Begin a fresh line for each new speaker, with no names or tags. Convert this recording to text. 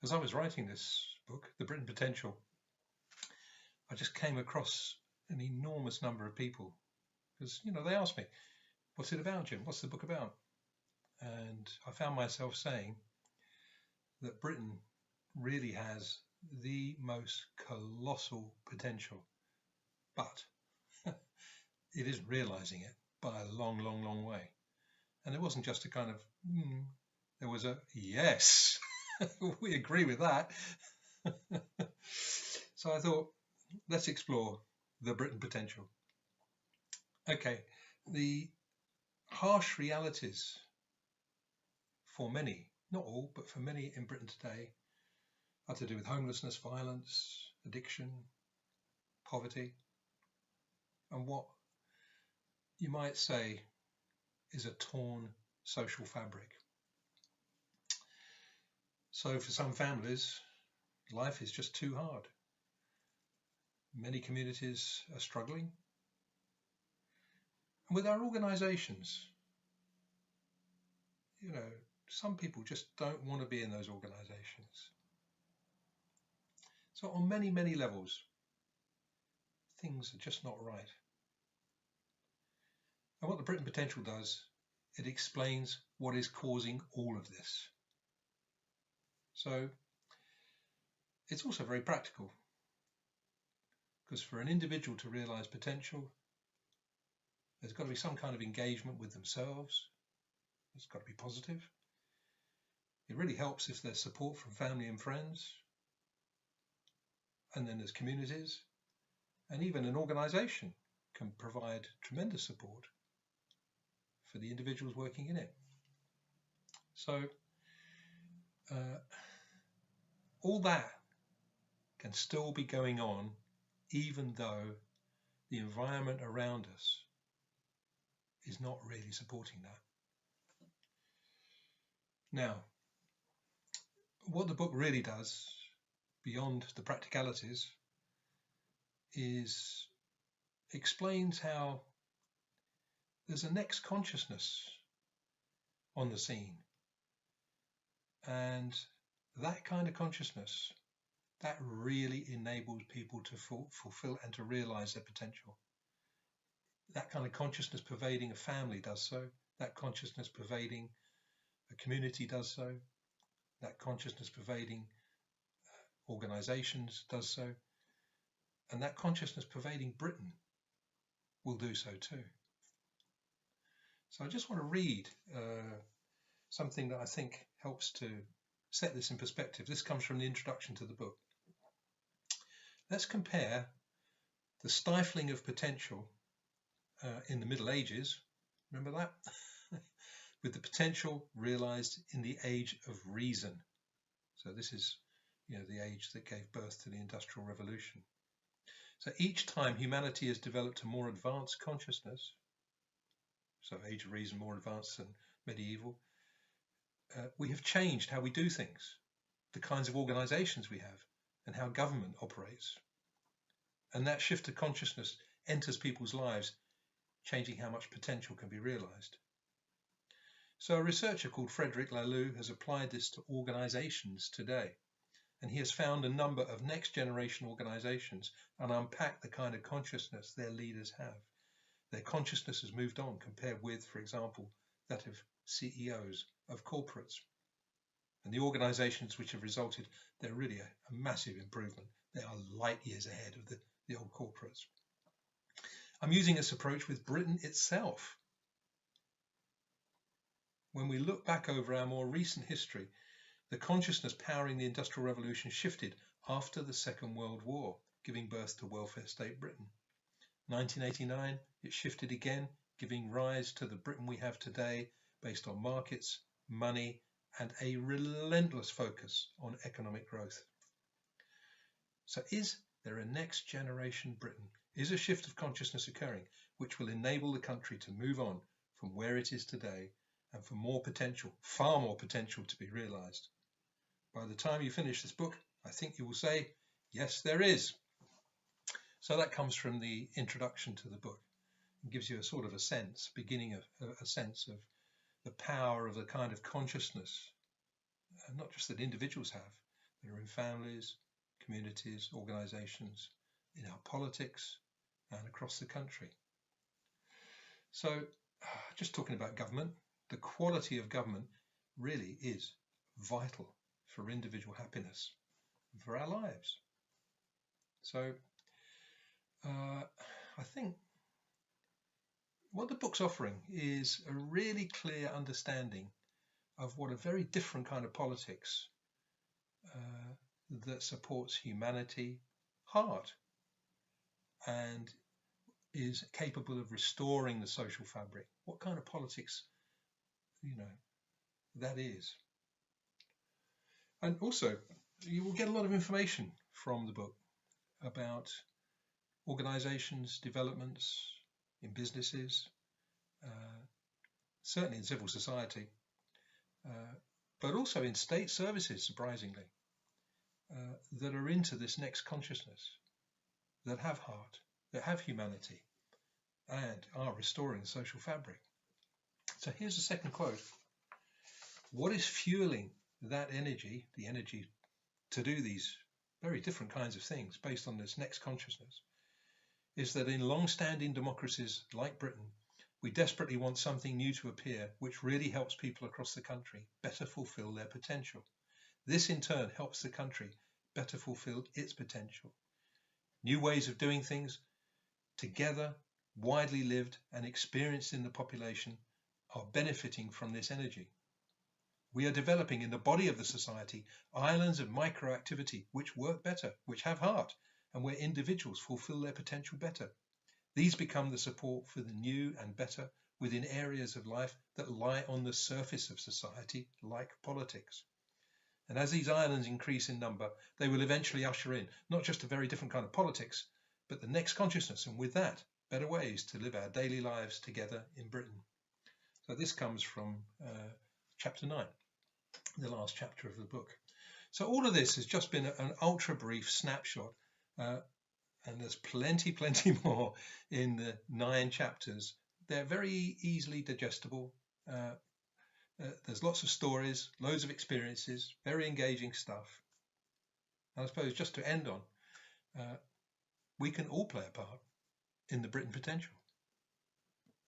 As I was writing this book, The Britain Potential, I just came across an enormous number of people because, they asked me, what's it about, Jim? What's the book about? And I found myself saying that Britain really has the most colossal potential, but it isn't realizing it by a long, long, long way. And it wasn't just a kind of, there was a yes, we agree with that. So I thought, let's explore the Britain potential. Okay, the harsh realities for many, not all, but for many in Britain today, are to do with homelessness, violence, addiction, poverty, and what you might say is a torn social fabric. So for some families, life is just too hard. Many communities are struggling. And with our organisations, some people just don't want to be in those organisations. So on many, many levels, things are just not right. And what the Britain Potential does, it explains what is causing all of this. So it's also very practical, because for an individual to realise potential, there's got to be some kind of engagement with themselves. It's got to be positive. It really helps if there's support from family and friends. And then there's communities, and even an organisation can provide tremendous support for the individuals working in it. So all that can still be going on even though the environment around us is not really supporting that. Now, what the book really does, beyond the practicalities, is explains how there's a next consciousness on the scene. And that kind of consciousness, that really enables people to fulfill and to realize their potential. That kind of consciousness pervading a family does so. That consciousness pervading a community does so. That consciousness pervading organizations does so. And that consciousness pervading Britain will do so too. So I just want to read something that I think helps to set this in perspective. This comes from the introduction to the book. Let's compare the stifling of potential in the Middle Ages, remember that? With the potential realized in the age of reason. So this is, the age that gave birth to the Industrial Revolution. So each time humanity has developed a more advanced consciousness, so age of reason more advanced than medieval, we have changed how we do things, the kinds of organizations we have, and how government operates. And that shift of consciousness enters people's lives, changing how much potential can be realized. So a researcher called Frederick Laloux has applied this to organizations today, and he has found a number of next generation organizations and unpacked the kind of consciousness their leaders have. Their consciousness has moved on compared with, for example, that of CEOs of corporates. And the organizations which have resulted, they're really a massive improvement. They are light years ahead of the old corporates. I'm using this approach with Britain itself. When we look back over our more recent history, the consciousness powering the Industrial Revolution shifted after the Second World War, giving birth to welfare state Britain. 1989, it shifted again, giving rise to the Britain we have today, based on markets, money, and a relentless focus on economic growth. So is there a next generation Britain? Is a shift of consciousness occurring which will enable the country to move on from where it is today and for more potential, far more potential to be realized? By the time you finish this book, I think you will say, yes, there is. So that comes from the introduction to the book. It gives you a sort of a sense, beginning of a sense of the power of the kind of consciousness, not just that individuals have, that are in families, communities, organisations, in our politics and across the country. So just talking about government, the quality of government really is vital for individual happiness and for our lives. So I think what the book's offering is a really clear understanding of what a very different kind of politics that supports humanity, heart, and is capable of restoring the social fabric. What kind of politics, that is. And also, you will get a lot of information from the book about organizations, developments in businesses, certainly in civil society, but also in state services, surprisingly, that are into this next consciousness, that have heart, that have humanity, and are restoring the social fabric. So here's the second quote. What is fueling that energy, the energy to do these very different kinds of things based on this next consciousness, is that in long-standing democracies like Britain, we desperately want something new to appear which really helps people across the country better fulfill their potential. This in turn helps the country better fulfill its potential. New ways of doing things together, widely lived and experienced in the population, are benefiting from this energy. We are developing in the body of the society islands of microactivity which work better, which have heart, and where individuals fulfill their potential better. These become the support for the new and better within areas of life that lie on the surface of society, like politics. And as these islands increase in number, they will eventually usher in not just a very different kind of politics, but the next consciousness, and with that, better ways to live our daily lives together in Britain. So this comes from chapter 9, the last chapter of the book. So all of this has just been an ultra brief snapshot, and there's plenty more in the 9 chapters. They're very easily digestible. There's lots of stories, loads of experiences, very engaging stuff. And I suppose just to end on, we can all play a part in the Britain potential.